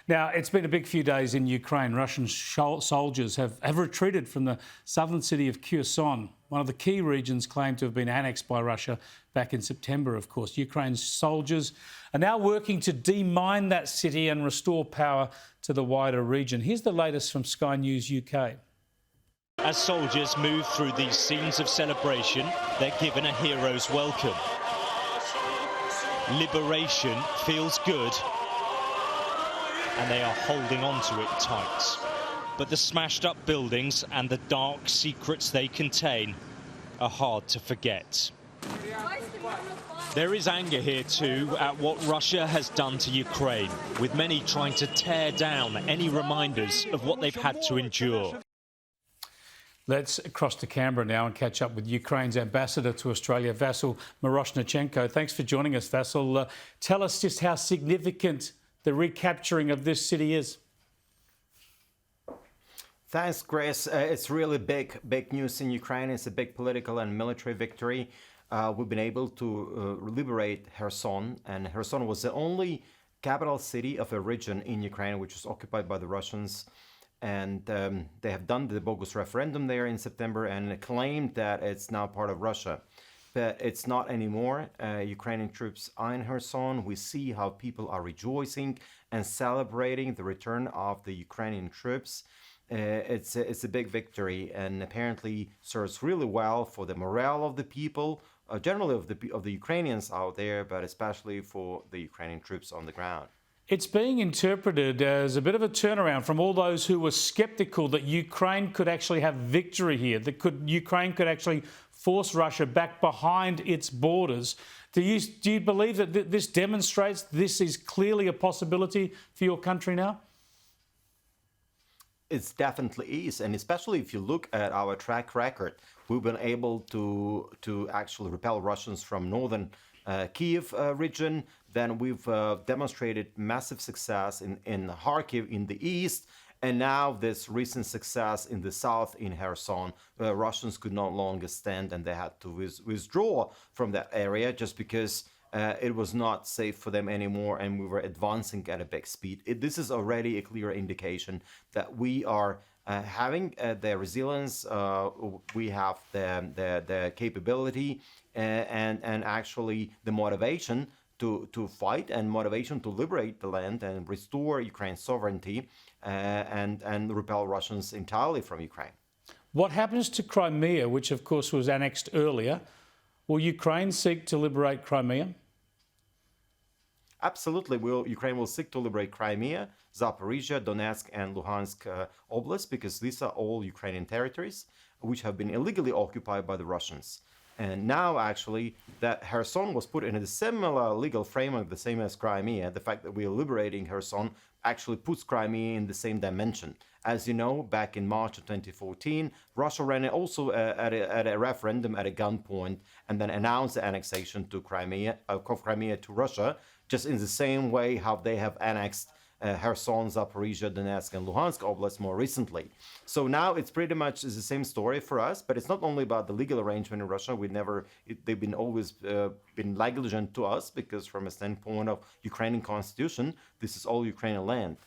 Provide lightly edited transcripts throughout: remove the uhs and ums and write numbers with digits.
Now, it's been a big few days in Ukraine. Russian soldiers have retreated from the southern city of Kherson, one of the key regions claimed to have been annexed by Russia back in September, of course. Ukraine's soldiers are now working to demine that city and restore power to the wider region. Here's the latest from Sky News UK. As soldiers move through these scenes of celebration, they're given a hero's welcome. Liberation feels good, and they are holding on to it tight. But the smashed up buildings and the dark secrets they contain are hard to forget. There is anger here too at what Russia has done to Ukraine, with many trying to tear down any reminders of what they've had to endure. Let's cross to Canberra now and catch up with Ukraine's ambassador to Australia, Vasyl Myroshnychenko. Thanks for joining us, Vasyl. Tell us just how significant the recapturing of this city is. Thanks, Chris. It's really big news in Ukraine. It's a big political and military victory. We've been able to liberate Kherson, and Kherson was the only capital city of a region in Ukraine which was occupied by the Russians. And they have done the bogus referendum there in September and claimed that it's now part of Russia. But it's not anymore. Ukrainian troops are in Kherson. We see how people are rejoicing and celebrating the return of the Ukrainian troops. It's a big victory, and apparently serves really well for the morale of the people, generally of the Ukrainians out there, but especially for the Ukrainian troops on the ground. It's being interpreted as a bit of a turnaround from all those who were sceptical that Ukraine could actually have victory here, that Ukraine could actually force Russia back behind its borders. Do you believe that this demonstrates this is clearly a possibility for your country now? It definitely is, and especially if you look at our track record, we've been able to actually repel Russians from northern Kiev region. Then we've demonstrated massive success in Kharkiv in the east, and now this recent success in the south in Kherson, where Russians could no longer stand and they had to withdraw from that area just because it was not safe for them anymore, and we were advancing at a big speed. This is already a clear indication that we are having the resilience, we have the capability and actually the motivation to fight and motivation to liberate the land and restore Ukraine's sovereignty and repel Russians entirely from Ukraine. What happens to Crimea, which of course was annexed earlier? Will Ukraine seek to liberate Crimea? Absolutely. Ukraine will seek to liberate Crimea, Zaporizhzhia, Donetsk and Luhansk oblasts, because these are all Ukrainian territories which have been illegally occupied by the Russians. And now, actually, that Kherson was put in a similar legal framework, the same as Crimea. The fact that we are liberating Kherson actually puts Crimea in the same dimension. As you know, back in March of 2014, Russia ran also at a referendum at a gunpoint and then announced the annexation to Crimea, of Crimea to Russia, just in the same way how they have annexed Kherson, Zaporizhzhia, Donetsk and Luhansk oblasts more recently. So now it's pretty much the same story for us, but it's not only about the legal arrangement in Russia. They've been always been negligent to us, because from a standpoint of Ukrainian constitution, this is all Ukrainian land.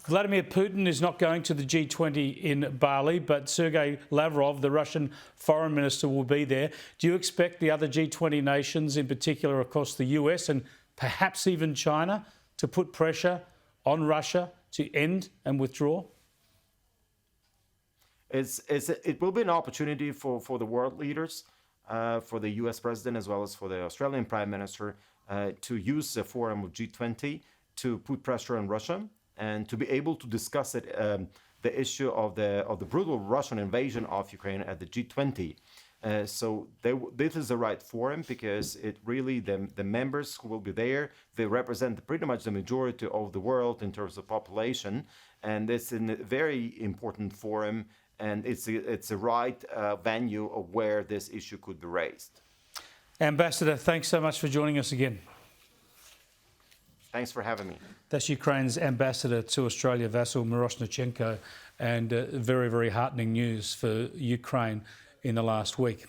Vladimir Putin is not going to the G20 in Bali, but Sergei Lavrov, the Russian foreign minister, will be there. Do you expect the other G20 nations, in particular, of course, the US and perhaps even China, to put pressure on Russia to end and withdraw? It will be an opportunity for the world leaders, for the US president as well as for the Australian prime minister, to use the forum of G20 to put pressure on Russia and to be able to discuss it, the issue of the brutal Russian invasion of Ukraine at the G20. So this is the right forum, because it really, the members who will be there, they represent pretty much the majority of the world in terms of population, and it's a very important forum, and it's a right venue of where this issue could be raised. Ambassador, thanks so much for joining us again. Thanks for having me. That's Ukraine's ambassador to Australia, Vasyl Myroshnychenko, and very, very heartening news for Ukraine in the last week.